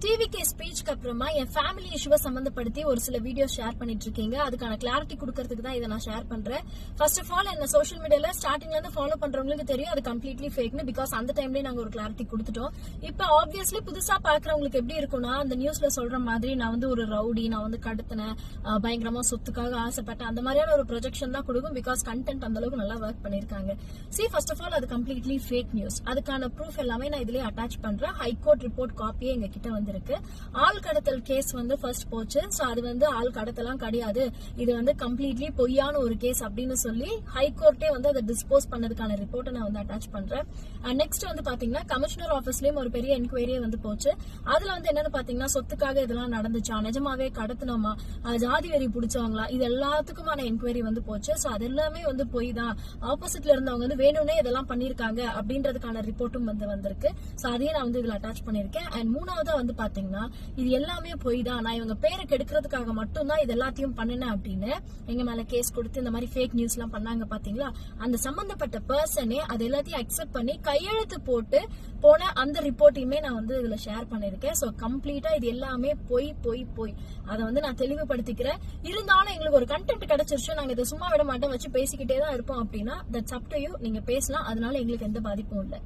TVK ஸ்பீச்சுக்கு அப்புறமா என் family இஷ்யூவை சம்பந்தப்படுத்தி ஒரு சில வீடியோ ஷேர் பண்ணிட்டு இருக்கீங்க. அதுக்கான கிளாரிட்டி கொடுக்கறதுக்கு தான் இதை நான் ஷேர் பண்றேன். ஃபர்ஸ்ட் ஆஃப் ஆல் என்ன சோஷியல் மீடியால ஸ்டார்டிங்ல இருந்து ஃபாலோ பண்றவங்களுக்கு தெரியும் அது கம்ப்ளீட்லி ஃபேக்னு. பிகாஸ் அந்த டைம்லயே நாங்க ஒரு கிளாரிட்டி கொடுத்துட்டோம். இப்ப ஆப்வியஸ்லி புதுசா பாக்குறவங்களுக்கு எப்படி இருக்கும்னா, அந்த நியூஸ்ல சொல்ற மாதிரி நான் வந்து ஒரு ரவுடி, நான் வந்து கடத்தினேன், பயங்கரமா சொத்துக்காக ஆசைப்பட்டேன், அந்த மாதிரியான ஒரு ப்ரொஜெக்ஷன் தான் கொடுக்கும். பிகாஸ் கண்டென்ட் அந்த அளவுக்கு நல்லா ஒர்க் பண்ணிருக்காங்க. ஃபர்ஸ்ட் ஆஃப் ஆல் அது கம்ப்ளீட்லி ஃபேக் நியூஸ். அதுக்கான ப்ரூஃப் எல்லாமே நான் இதுலயே அட்டாச் பண்றேன். ஹைகோர்ட் ரிப்போர்ட் காப்பியே எங்க கிட்ட வந்திருக்கு. ஆள் கடத்தல் கேஸ் வந்து ஃபர்ஸ்ட் போச்சு. சோ அது வந்து ஆள் கடத்தலாம் கிடையாது, இது வந்து கம்ப்ளீட்லி பொய்யான ஒரு கேஸ் அப்படின்னு சொல்லி ஹைகோர்ட்டே வந்து அதை டிஸ்போஸ் பண்ணதுக்கான ரிப்போர்ட்டை நான் வந்து அட்டாச் பண்றேன். நெக்ஸ்ட் வந்து பாத்தீங்கன்னா கமிஷனர் ஆபீஸ்லயும் ஒரு பெரிய என்கொயரியே வந்து போச்சு. அதுல வந்து என்னன்னு பாத்தீங்கன்னா சொத்துக்காக இதெல்லாம் நடந்துச்சா, நிஜமாவே கடத்தினோமா, ஜாதி வெறி பிடிச்சவங்களா, இது எல்லாத்துக்குமான என்கொயரி வந்து போச்சு. சோ அது எல்லாமே வந்து பொய் தான், ஆப்போசிட்ல இருந்தவங்க வந்து வேணும்னே இதெல்லாம் பண்ணிருக்காங்க அப்படின்றதுக்கான ரிப்போர்ட்டும் வந்து வந்திருக்கு. சோ அதையும் நான் வந்து இதுல அட்டாச் பண்ணிருக்கேன். அண்ட் மூணாவது வந்து பாத்தீங்கன்னா இது எல்லாமே பொய் தான், நான் இவங்க பேரை கெடுக்கிறதுக்காக மட்டும் தான் இது எல்லாத்தையும் பண்ணினேன் அப்படின்னு எங்க மேல கேஸ் கொடுத்து இந்த மாதிரி ஃபேக் நியூஸ் எல்லாம் பண்ணாங்க பாத்தீங்களா. அந்த சம்பந்தப்பட்ட பர்சனே அது எல்லாத்தையும் அக்செப்ட் பண்ணி கையெழுத்து போட்டு போன அந்த ரிப்போர்ட்டையுமே நான் வந்து இதுல ஷேர் பண்ணிருக்கேன். சோ கம்ப்ளீட்டா இது எல்லாமே பொய் பொய் பொய். அதை வந்து நான் தெளிவுபடுத்திக்கிறேன். இருந்தாலும் எங்களுக்கு ஒரு கண்டென்ட் கிடைச்சிருச்சு, நாங்க இதை சும்மா விட மாட்டோம், வச்சு பேசிக்கிட்டே தான் இருப்போம் அப்படின்னா தட்ஸ் அப் டு யூ. நீங்க பேசலாம், அதனால எங்களுக்கு எந்த பாதிப்பும் இல்லை.